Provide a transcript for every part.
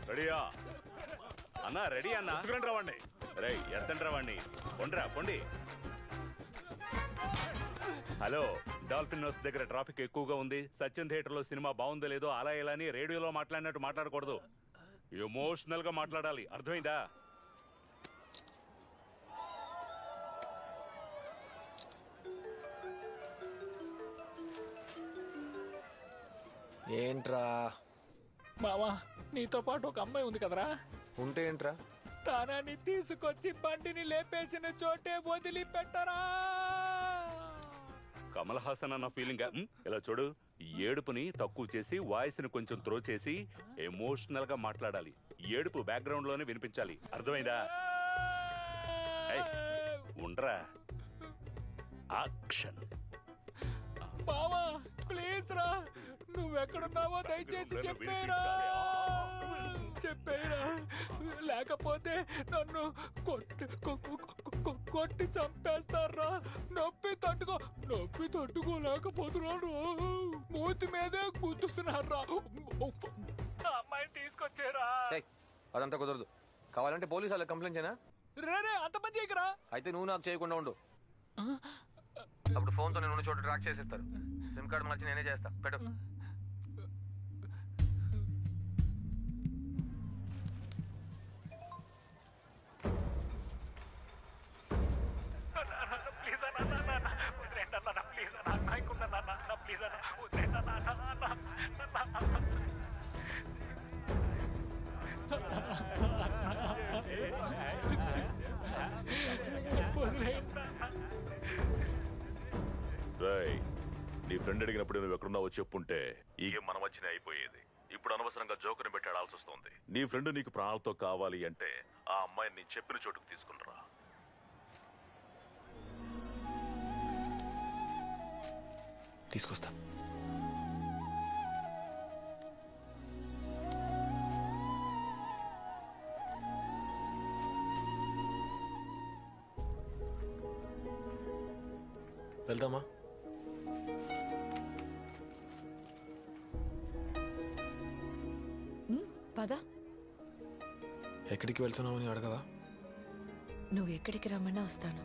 రెడీయా అన్నా? రెడీ అన్నా. రావండి రై ఎత్తండి రావండి. కొండ్రా కొండి. హలో, డాల్ఫిన్ హౌస్ దగ్గర ట్రాఫిక్ ఎక్కువగా ఉంది. సత్యం థియేటర్ లో సినిమా బాగుందో లేదో అలా ఇలా అని రేడియోలో మాట్లాడినట్టు మాట్లాడకూడదు. ఎమోషనల్ గా మాట్లాడాలి, అర్థమైందా? ఏంట్రా మావా, నీతో పాటు ఒక అమ్మాయి ఉంది కదరా? ఉంటే ఏంట్రా? తనని తీసుకొచ్చి బండిని లేపేసిన చోటే వదిలిపెట్టరా. కమల్ హాసన్ అన్న ఫీలింగ్. ఇలా చూడు, ఏడుపుని తక్కువ చేసి వాయిస్ ని కొంచెం త్రో చేసి ఎమోషనల్ గా మాట్లాడాలి. ఏడుపు బ్యాక్గ్రౌండ్ లోనే వినిపించాలి, అర్థమైందా? ఉండరా. యాక్షన్. మావా ప్లీజ్ రా, నువ్వెక్కడున్నావో దయచేసి చెప్పేరా. చెప్పేరా, లేకపోతే నన్ను కొట్టి చంపేస్తారా. నొప్పి తట్టుకోలేకపోతున్నాను. మూతి మీదే గుద్దుతున్నారా. అమ్మాయిని తీసుకొచ్చారా. అదంతా కుదరదు. కావాలంటే పోలీసు వాళ్ళకి కంప్లైంట్ చేయనా? రే అంత పని చేయకరా. అయితే నువ్వు నాకు చేయకుండా ఉండు. అప్పుడు ఫోన్ తో నేను చోట ట్రాక్ చేసేస్తారు. సిమ్ కార్డ్ మార్చి నేనే చేస్తా. పెట్టు. నీ ఫ్రెండ్ అడిగినప్పుడు నువ్వు ఎక్కడున్నావో చెప్పుంటే ఈ మన మధ్యనే అయిపోయేది. ఇప్పుడు అనవసరంగా జోకుని పెట్టాడాల్సి వస్తుంది. నీ ఫ్రెండ్ నీకు ప్రాణాలతో కావాలి అంటే ఆ అమ్మాయిని నేను చెప్పిన చోటుకు తీసుకునిరా. తీసుకొస్తా. వెళ్దామా? పద. ఎక్కడికి వెళ్తున్నావు అని అడగవా? నువ్వు ఎక్కడికి రమ్మన్నా వస్తాను.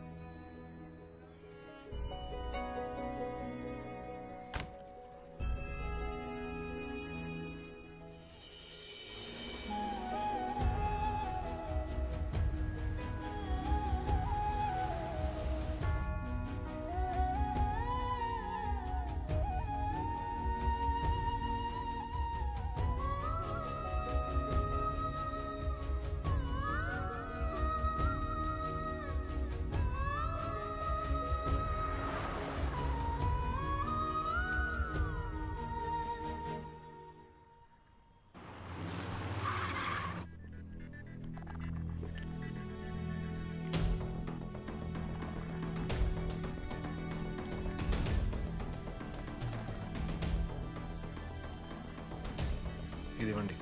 ఇదివ్వండి.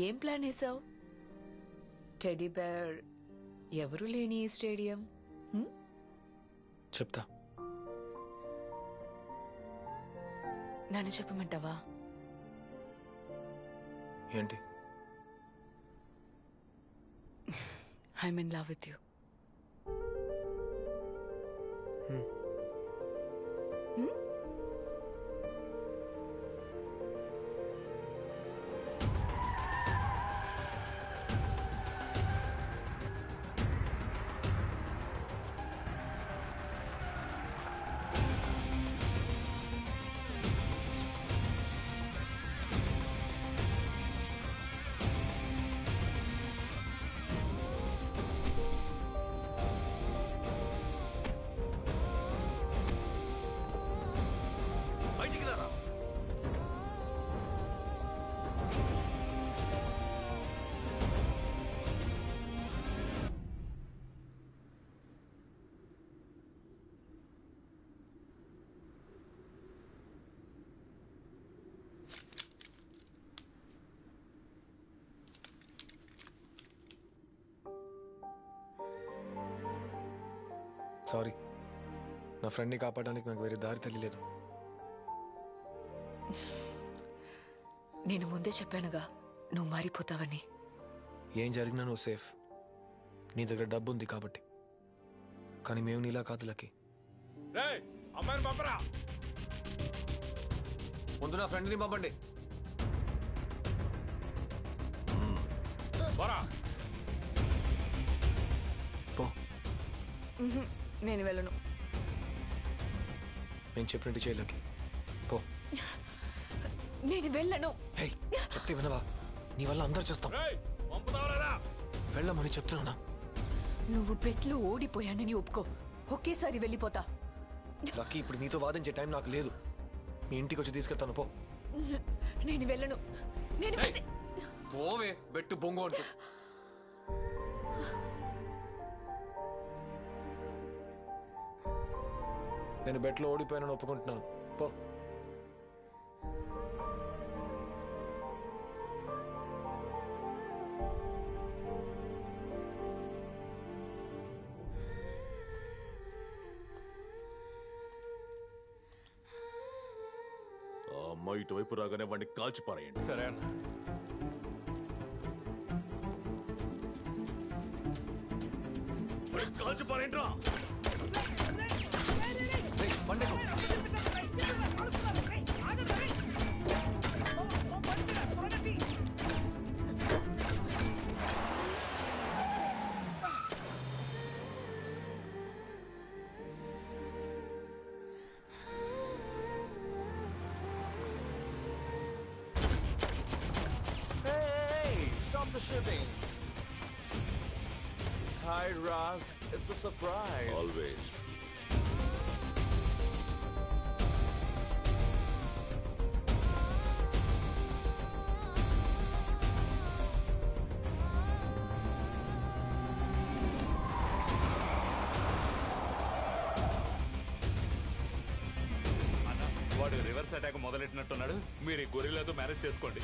ఏం ప్లాన్ వేసావు? టెడీ బేర్ ఎవరు లేని ఈ స్టేడియం. చెప్తా. నన్ను చెప్పమంటావా? ఏంటి? I'm in love with you. Sorry, నా ఫ్రెండ్ని కాపాడడానికి నాకు వేరే దారి తెలియలేదు. నేను ముందే చెప్పానుగా నువ్వు మారిపోతావని. ఏం జరిగినా నువ్వు సేఫ్. నీ దగ్గర డబ్బు ఉంది కాబట్టి. కానీ మేము నీలా కాదు లక్కీ. అమ్మాయిని పంపరా. ముందు నా ఫ్రెండ్ని పంపండి. పో, నేను వెళ్ళను. నేను చెప్పినట్టు చేయి లక్కీ. పో. నేను వెళ్ళను. హే, చెప్తే వినవా? నీ వల్ల అందరు చేస్తాం. వెళ్ళమని చెప్తున్నా. నువ్వు బెట్లో ఓడిపోయానని ఒప్పుకో. ఒకేసారి వెళ్ళిపోతా. లక్కీ, ఇప్పుడు నీతో వాదించే టైం నాకు లేదు. మీ ఇంటికి వచ్చి తీసుకెళ్తాను. పో. నేను వెళ్ళను. నేను పోవే బెట్టు బొంగు అంటూ. నేను బెట్లో ఓడిపోయానని ఒప్పుకుంటున్నాను. పో. ఆ అమ్మాయి ఇటువైపు రాగానే వాడిని కాల్చి పారేయండి. సరే అన్న. కాల్చి పారేయండి. Stop the shooting. Hi, Ross. It's a surprise. Always. వాడు రివర్స్ అటాక్ మొదలెట్టినట్టున్నాడు. మీరు ఈ గొరిల్లాతో మేనేజ్ చేసుకోండి.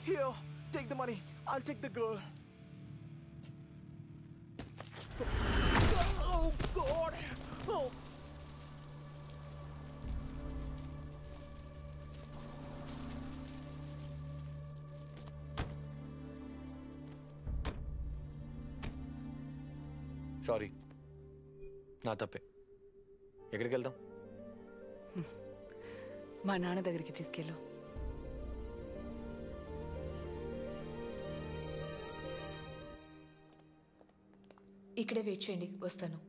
Here, take the money. I'll take the girl. Oh, God. Oh. Sorry, నా తప్పే. ఎక్కడికి వెళ్దాం? మా నాన్న దగ్గరికి తీసుకెళ్ళు. ఇక్కడే వెయిట్ చేయండి, వస్తాను.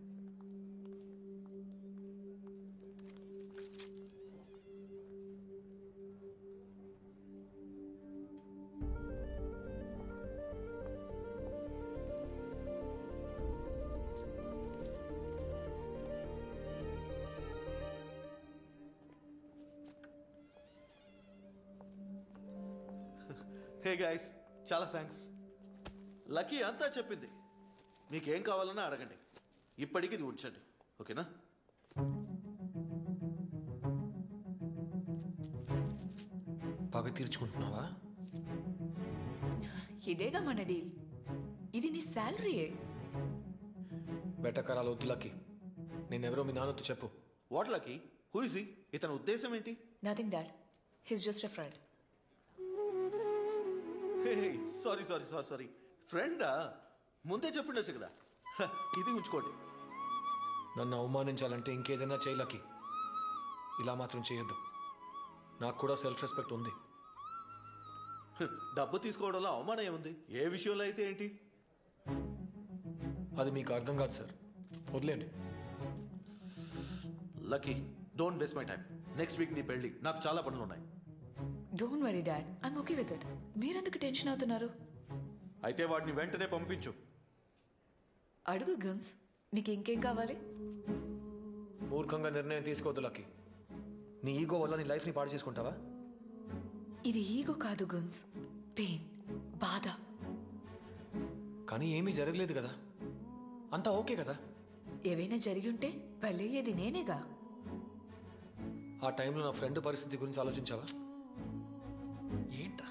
Hey guys, చాలా థ్యాంక్స్. లక్కీ అంతా చెప్పింది. మీకేం కావాలన్నా అడగండి. ఇప్పటికి ఇది ఉంచండి, ఓకేనా? పగ తీర్చుకుంటున్నావా? ఇదేగా మన డీల్. ఇది నీ శాలరీయే. బెటకరాలు వద్దులకి. నేనెవరో మీ నాన్నతో చెప్పు. What lucky? Who is he? ఇతని ఉద్దేశం ఏంటి? Nothing dad, his just a friend. Sorry sorry sorry sorry. ఫ్రెండా? ముందే చెప్పిండొచ్చు కదా. ఇది ఉంచుకోండి. నన్ను అవమానించాలంటే ఇంకేదైనా చేయలకి. ఇలా మాత్రం చేయొద్దు. నాకు కూడా సెల్ఫ్ రెస్పెక్ట్ ఉంది. డబ్బు తీసుకోవడంలో అవమానం ఏముంది? ఏ విషయంలో అయితే ఏంటి? అది మీకు అర్థం కాదు సార్, వదిలేండి. Lucky, don't waste my time. Next week నీ పెళ్ళి, నాకు చాలా పనులు ఉన్నాయి. Don't worry dad, I'm okay with it. మీరెందుకు టెన్షన్ అవుతున్నారు? అయితే వాడిని వెంటనే పంపించు. అడుగు గన్స్, నీకు ఇంకేం కావాలి? మూర్ఖంగా నిర్ణయం తీసుకోవద్దు లక్కీ. నీ ఈగో వల్ల నీ లైఫ్ని పాడు చేసుకుంటావా? ఇది ఈగో కాదు గన్స్, పెయిన్, బాధ. కానీ ఏమీ జరగలేదు కదా, అంతా ఓకే కదా. ఏవైనా జరిగి ఉంటే పెళ్ళయ్యేది నేనేగా. ఆ టైంలో నా ఫ్రెండ్ పరిస్థితి గురించి ఆలోచించావా? ఏంట్రా?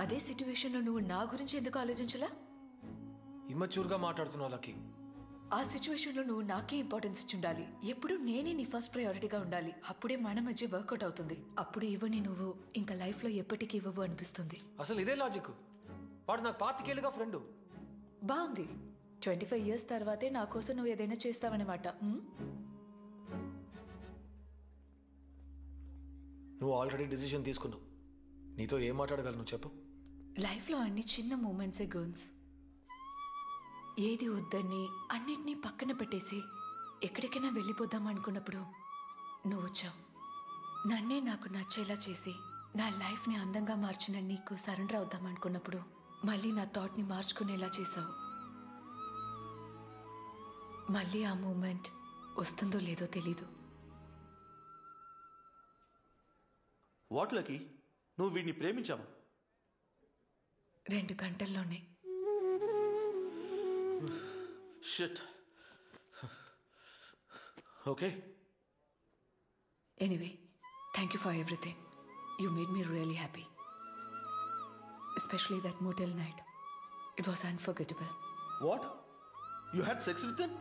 అదే సిచ్యువేషన్లో నువ్వు నా గురించి ఎందుకు ఆలోచించలా? ఇమ్మచ్యూర్గా మాట్లాడుతున్నావు లక్కీ. ఆ సిచ్యువేషన్లో నువ్వు నాకే ఇంపార్టెన్స్ ఇచ్చి ఉండాలి. ఎప్పుడు నేనే నీ ఫస్ట్ ప్రయారిటీగా ఉండాలి. అప్పుడే మన మధ్య వర్కౌట్ అవుతుంది. అప్పుడు ఇవ్వని నువ్వు ఇంకా లైఫ్లో ఎప్పటికీ ఇవ్వవు అనిపిస్తుంది. అసలు ఇదే లాజిక్. వాడు నాకు 25 ఏళ్ళుగా ఫ్రెండ్. బాగుంది. 25 years తర్వాతే నా కోసం నువ్వు ఏదైనా చేస్తావన్నమాట. నువ్వు ఆల్రెడీ డిసిషన్ తీసుకున్నావు. నీతో ఏం మాట్లాడగలను చెప్పు? లైఫ్లో అన్ని చిన్న మూమెంట్సే గర్ల్స్. ఏది వద్దని అన్నిటినీ పక్కన పెట్టేసి ఎక్కడికైనా వెళ్ళిపోదాం అనుకున్నప్పుడు నువ్వు వచ్చావు. నన్నే నాకు నచ్చేలా చేసి నా లైఫ్ని అందంగా మార్చిన నీకు సరెండర్ అవుదాం అనుకున్నప్పుడు మళ్ళీ నా థాట్ని మార్చుకునేలా చేసావు. మళ్ళీ ఆ మూమెంట్ వస్తుందో లేదో తెలీదు. వాట్ లక్కీ, నువ్వు వీడిని ప్రేమించావా? 2 గంటల్లోనే. Shit. Okay. Anyway, thank you for everything. You made me really happy. Especially that motel night. It was unforgettable. What? You had sex with them?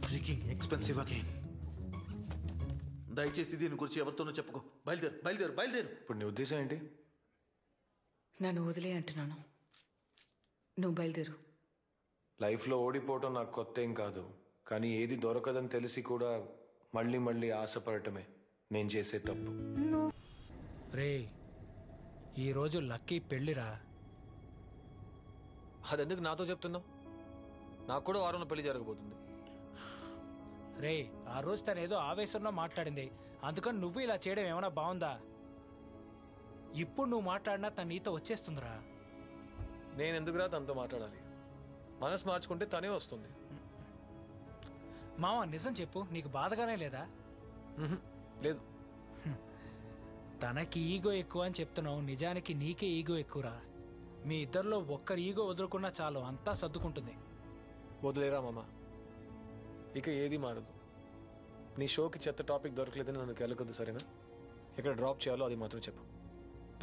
Freaking expensive again. దయచేసి దీని గురించి ఎవరితోనో చెప్పుకో. బయలుదేరు బయలుదేరు బయలుదేరు. ఇప్పుడు నీ ఉద్దేశం ఏంటి? నన్ను వదిలే అంటున్నాను. నువ్వు బయలుదేరు. లైఫ్లో ఓడిపోవటం నాకు కొత్త ఏం కాదు. కానీ ఏది దొరకదని తెలిసి కూడా మళ్ళీ మళ్ళీ ఆశపడటమే నేను చేసే తప్పు. రే, ఈరోజు లక్కీ పెళ్ళిరా. అదెందుకు నాతో చెప్తున్నావు? నాకు కూడా వారంలో పెళ్లి జరగబోతుంది. రే, ఆ రోజు తను ఏదో ఆవేశంలో మాట్లాడింది, అందుకని నువ్వు ఇలా చేయడం ఏమైనా బాగుందా? ఇప్పుడు నువ్వు మాట్లాడినా తను నీతో వచ్చేస్తుందిరా. నేను ఎందుకురా తనతో మాట్లాడాలి? మనసు మార్చుకుంటే తనే వస్తుంది. మామ, నిజం చెప్పు, నీకు బాధగానే లేదా? లేదు. తనకి ఈగో ఎక్కువ అని చెప్తున్నావు, నిజానికి నీకే ఈగో ఎక్కువరా. మీ ఇద్దరిలో ఒక్కరి ఈగో వదులుకున్నా చాలు, అంతా సర్దుకుంటుంది. వదిలేరా మామ, ఇక ఏది మారదు. నీ షోకి చెత్త టాపిక్ దొరకలేదని నన్ను కెలకొద్దు, సరేనా? ఎక్కడ డ్రాప్ చేయాలో అది మాత్రం చెప్పు.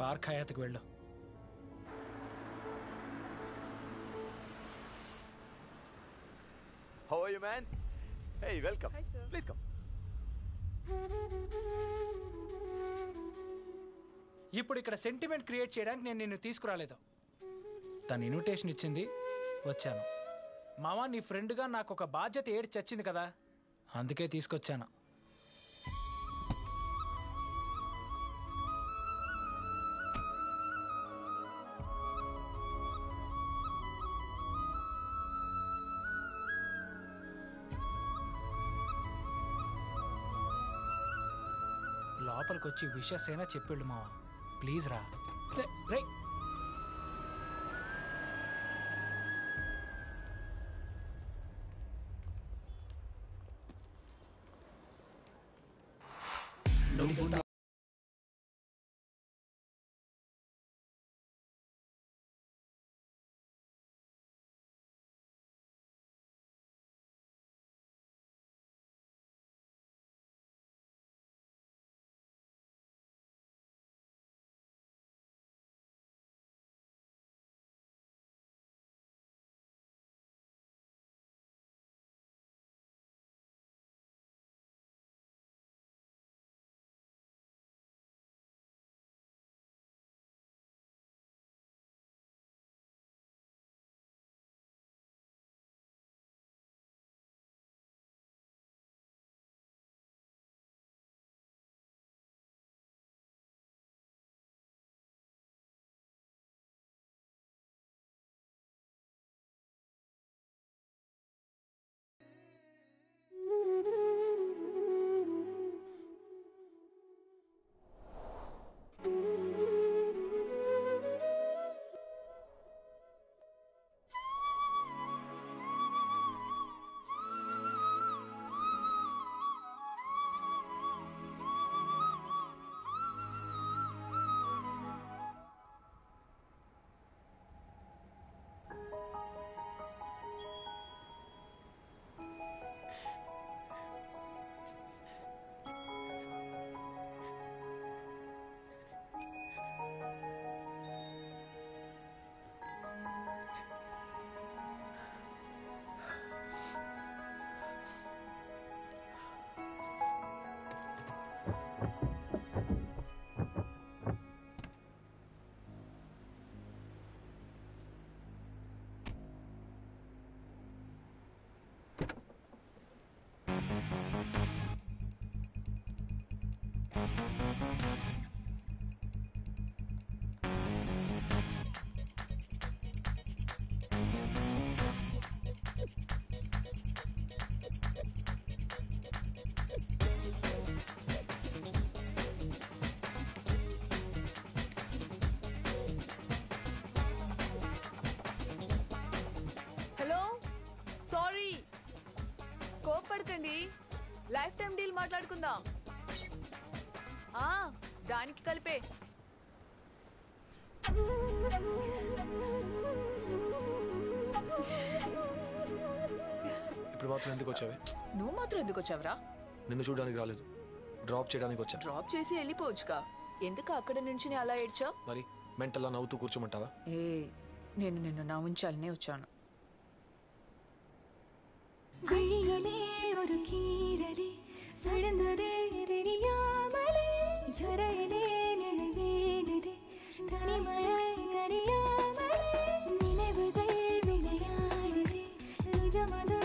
పార్క్ హయాత్కి వెళ్ళు. How are you, man? Hey, welcome. Hi, sir. Please come. ఇప్పుడు ఇక్కడ సెంటిమెంట్ క్రియేట్ చేయడానికి నేను నిన్ను తీసుకురాలేదు. తను ఇన్విటేషన్ ఇచ్చింది, వచ్చాను. మామ, నీ ఫ్రెండ్గా నాకు ఒక బాధ్యత ఏడి చచ్చింది కదా, అందుకే తీసుకొచ్చాను. లోపలికి వచ్చి విషెస్ అయినా చెప్పాడు మావ, ప్లీజ్ రా. రే, కోపడకండి, లైఫ్ టైం డీల్ మాట్లాడుకుందాం. దానికి కలిపే. ఇప్పుడు మాత్రం ఎందుకు వచ్చావే? నువ్వు మాత్రం ఎందుకు వచ్చావురా? నిన్ను చూడడానికి రాలేదు, డ్రాప్ చేయడానికి వచ్చా. డ్రాప్ చేసి వెళ్ళిపోవచ్చుగా, ఎందుకు అక్కడ నుంచి అలా ఏడ్చావు? మరి మెంటల్లా నవ్వుతూ కూర్చోమంటావా? నేను నిన్ను నవ్వించాలనే వచ్చాను. விழியிலே ஒரு கீரலே சடந்ததே தெரியாமலே ஜரையிலே நினைவேனதே தனிமையை அறியாமலே நினைவுகள் விளையாடுதே நிஜமது